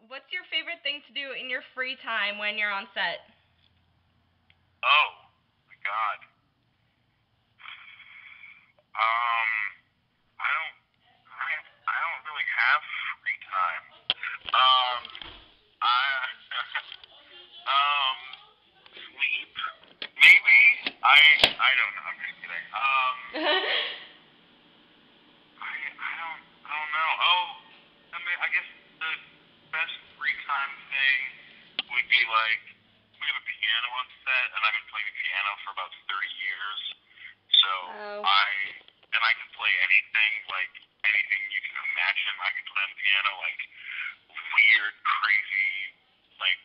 what's your favorite thing to do in your free time when you're on set? Oh, my God. Um, I don't, I don't really have free time. Um, I, um, sleep, maybe? I don't know. I'm just kidding. I don't know. Oh, I mean, I guess the best free time thing would be like, we have a piano on set, and I've been playing the piano for about 30 years. So Oh. I can play anything, like anything you can imagine. I can play on the piano, like weird, crazy, like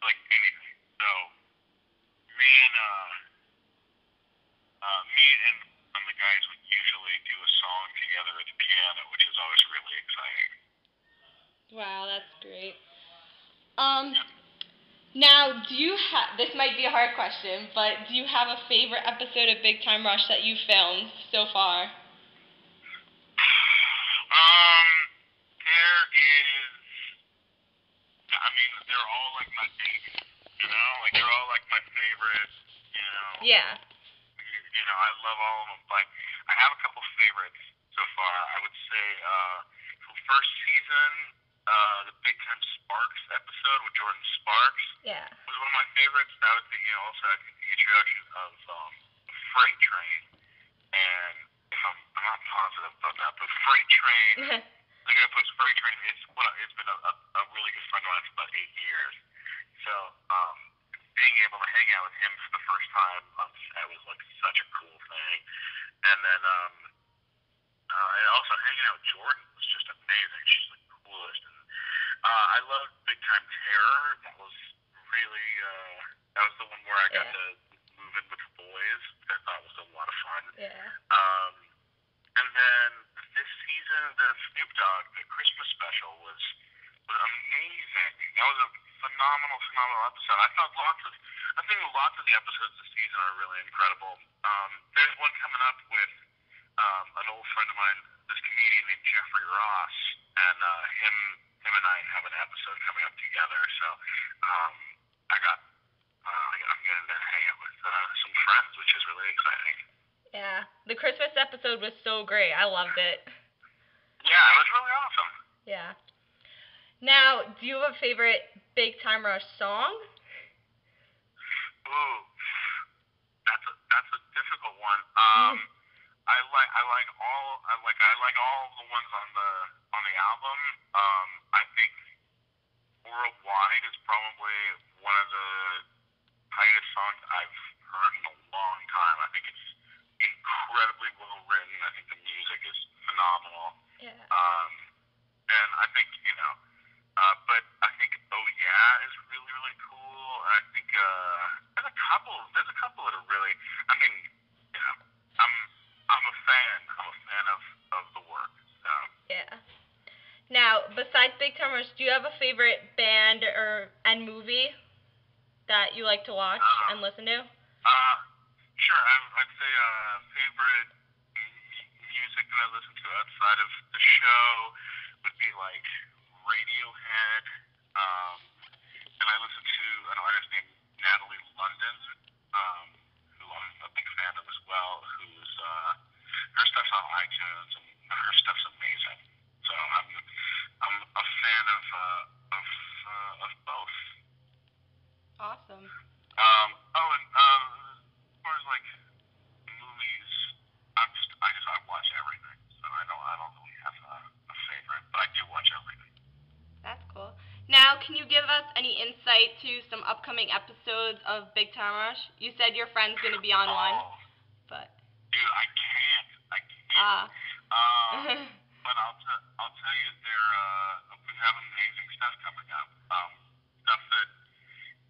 anything. So me and the guys would usually do a song together at the piano, which is always really exciting. Wow, that's great. Now, this might be a hard question, but do you have a favorite episode of Big Time Rush that you filmed so far? There is. I mean, they're all like my babies. Like they're all like my favorites. Yeah. I love all of them, but I have a couple favorites so far. I would say from first season, the Big Time Sparks episode with Jordan Sparks. Yeah. Was one of my favorites. That was also I think the introduction of Freight Train, and if I'm not positive about that, but Freight Train, the guy who plays Freight Train, it's been a really good friend of mine for about 8 years. So being able to hang out with him for the first time on set was like such a cool thing, and then and also hanging out with Jordan was just amazing. She's the coolest, and I loved Big Time Terror. That was the one where I got to move in with the boys. I thought was a lot of fun. Yeah. And then this season, the Snoop Dogg, the Christmas special was amazing. That was a phenomenal episode. I think lots of the episodes this season are really incredible. There's one coming up with an old friend of mine, this comedian named Jeffrey Ross, and him and I have an episode coming up together. So I'm getting to hang out with some friends, which is really exciting. Yeah, the Christmas episode was so great. I loved it. Yeah, it was really awesome. Yeah. Now, do you have a favorite Big Time Rush song? Ooh, that's a difficult one. I like all the ones on the album. I think Worldwide is probably one of the tightest songs I've heard in a long time. I think it's incredibly well written. I think the music is phenomenal. Yeah. And I think but I think Oh Yeah is really really cool. And I think there's a couple that are really. I mean, I'm a fan. I'm a fan of the work. So. Yeah. Now, besides Big Time Rush, do you have a favorite band and movie that you like to watch and listen to? Sure. I'd say favorite music that I listen to outside of the show would be like Radiohead, and I listen to an artist named Natalie London, who I'm a big fan of as well. Who's her stuff's on iTunes, and her stuff's amazing. So I'm a fan of both. Awesome. And as far as like movies, I watch everything. So I don't really have a favorite, but I do watch everything. That's cool. Now, can you give us any insight to some upcoming episodes of Big Time Rush? You said your friend's going to be on one, but. Dude, I can't. But I'll tell you, we have amazing stuff coming up. Stuff that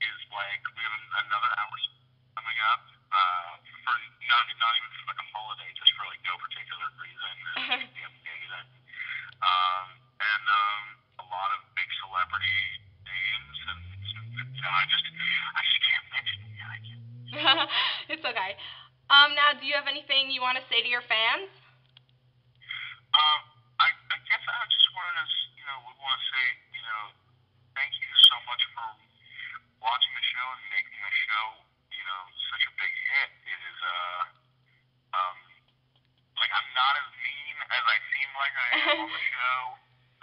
is like we have another hour coming up for not even for like a holiday, just for like no particular reason. It's be amazing. And a lot of big celebrity names, and I just can't mention it yet. It's okay. Now, do you have anything you want to say to your fans? I guess I just want to say, am on the show,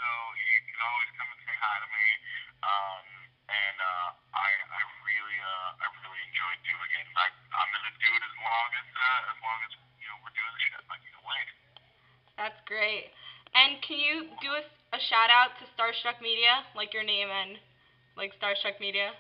so you can always come and say hi to me. And I really enjoyed doing it. I'm gonna do it as long as we're doing the show. I can't wait. That's great. And can you do a shout out to Starstruck Media, like your name and like Starstruck Media?